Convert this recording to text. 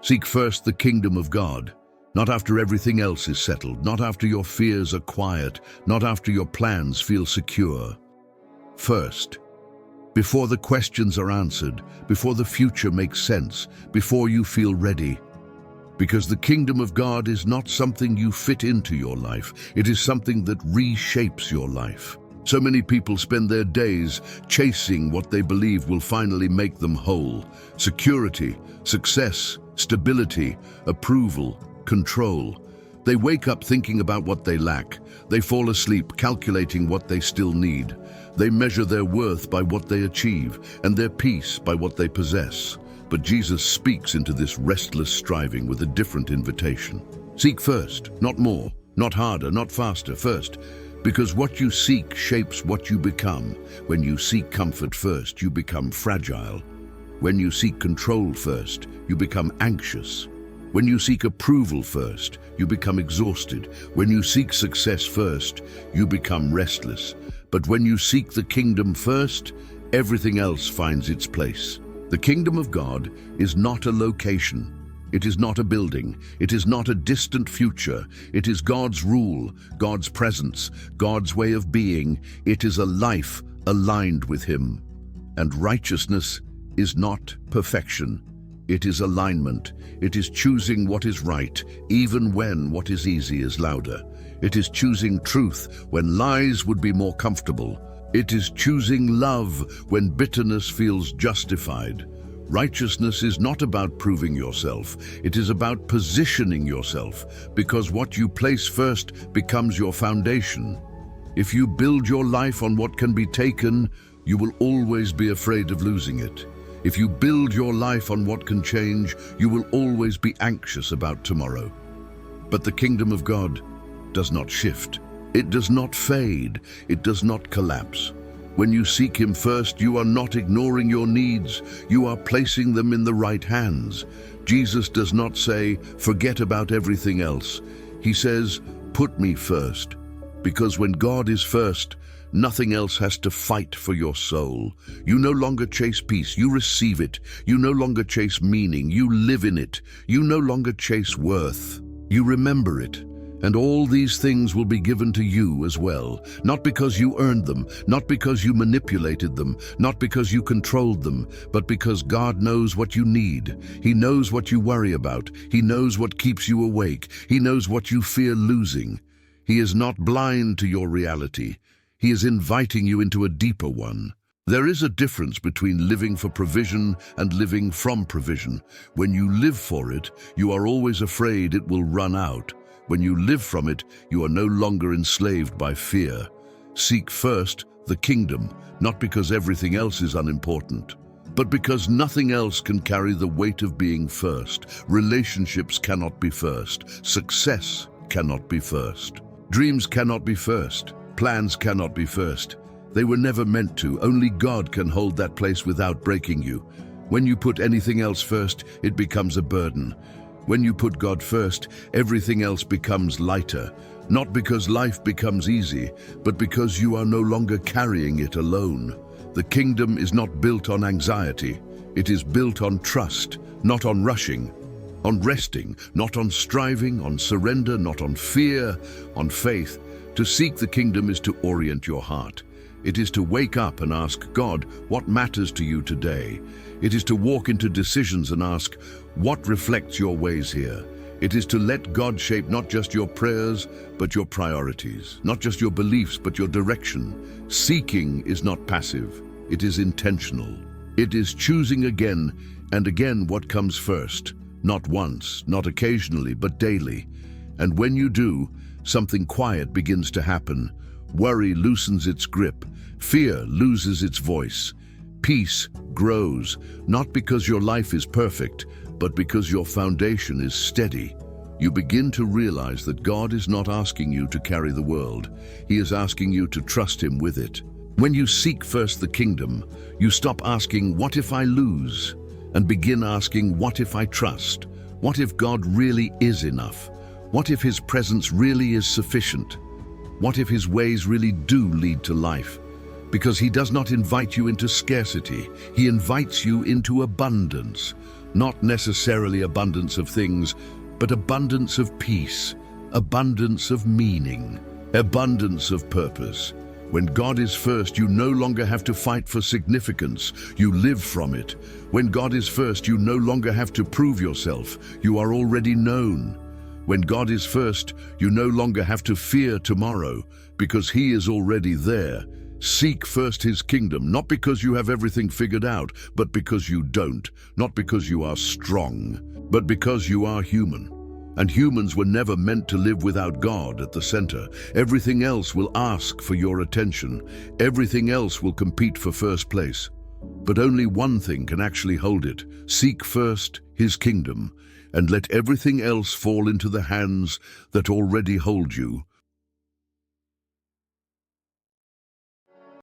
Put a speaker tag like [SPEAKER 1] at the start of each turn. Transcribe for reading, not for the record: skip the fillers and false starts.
[SPEAKER 1] Seek first the kingdom of God, not after everything else is settled, not after your fears are quiet, not after your plans feel secure. First, before the questions are answered, before the future makes sense, before you feel ready. Because the kingdom of God is not something you fit into your life, it is something that reshapes your life. So many people spend their days chasing what they believe will finally make them whole. Security, success, stability, approval, control. They wake up thinking about what they lack. They fall asleep calculating what they still need. They measure their worth by what they achieve and their peace by what they possess. But Jesus speaks into this restless striving with a different invitation. Seek first, not more, not harder, not faster, first. Because what you seek shapes what you become. When you seek comfort first, you become fragile. When you seek control first, you become anxious. When you seek approval first, you become exhausted. When you seek success first, you become restless. But when you seek the kingdom first, everything else finds its place. The kingdom of God is not a location. It is not a building. It is not a distant future. It is God's rule, God's presence, God's way of being. It is a life aligned with Him. And righteousness is not perfection. It is alignment. It is choosing what is right, even when what is easy is louder. It is choosing truth when lies would be more comfortable. It is choosing love when bitterness feels justified. Righteousness is not about proving yourself. It is about positioning yourself, because what you place first becomes your foundation. If you build your life on what can be taken, you will always be afraid of losing it. If you build your life on what can change, you will always be anxious about tomorrow. But the kingdom of God does not shift. It does not fade. It does not collapse. When you seek Him first, you are not ignoring your needs. You are placing them in the right hands. Jesus does not say, forget about everything else. He says, put me first. Because when God is first, nothing else has to fight for your soul. You no longer chase peace, you receive it. You no longer chase meaning, you live in it. You no longer chase worth, you remember it. And all these things will be given to you as well, not because you earned them, not because you manipulated them, not because you controlled them, but because God knows what you need. He knows what you worry about. He knows what keeps you awake. He knows what you fear losing. He is not blind to your reality. He is inviting you into a deeper one. There is a difference between living for provision and living from provision. When you live for it, you are always afraid it will run out. When you live from it, you are no longer enslaved by fear. Seek first the kingdom, not because everything else is unimportant, but because nothing else can carry the weight of being first. Relationships cannot be first. Success cannot be first. Dreams cannot be first. Plans cannot be first. They were never meant to. Only God can hold that place without breaking you. When you put anything else first, it becomes a burden. When you put God first, everything else becomes lighter, not because life becomes easy, but because you are no longer carrying it alone. The kingdom is not built on anxiety. It is built on trust, not on rushing, on resting, not on striving, on surrender, not on fear, on faith. To seek the kingdom is to orient your heart. It is to wake up and ask God, what matters to you today? It is to walk into decisions and ask, what reflects your ways here? It is to let God shape not just your prayers, but your priorities, not just your beliefs, but your direction. Seeking is not passive, it is intentional. It is choosing again and again what comes first, not once, not occasionally, but daily. And when you do, something quiet begins to happen. Worry loosens its grip, fear loses its voice. Peace grows, not because your life is perfect, but because your foundation is steady. You begin to realize that God is not asking you to carry the world. He is asking you to trust Him with it. When you seek first the kingdom, you stop asking, what if I lose? And begin asking, what if I trust? What if God really is enough? What if His presence really is sufficient? What if His ways really do lead to life? Because He does not invite you into scarcity. He invites you into abundance. Not necessarily abundance of things, but abundance of peace, abundance of meaning, abundance of purpose. When God is first, you no longer have to fight for significance. You live from it. When God is first, you no longer have to prove yourself. You are already known. When God is first, you no longer have to fear tomorrow, because He is already there. Seek first His kingdom, not because you have everything figured out, but because you don't. Not because you are strong, but because you are human. And humans were never meant to live without God at the center. Everything else will ask for your attention. Everything else will compete for first place. But only one thing can actually hold it. Seek first His kingdom, and let everything else fall into the hands that already hold you.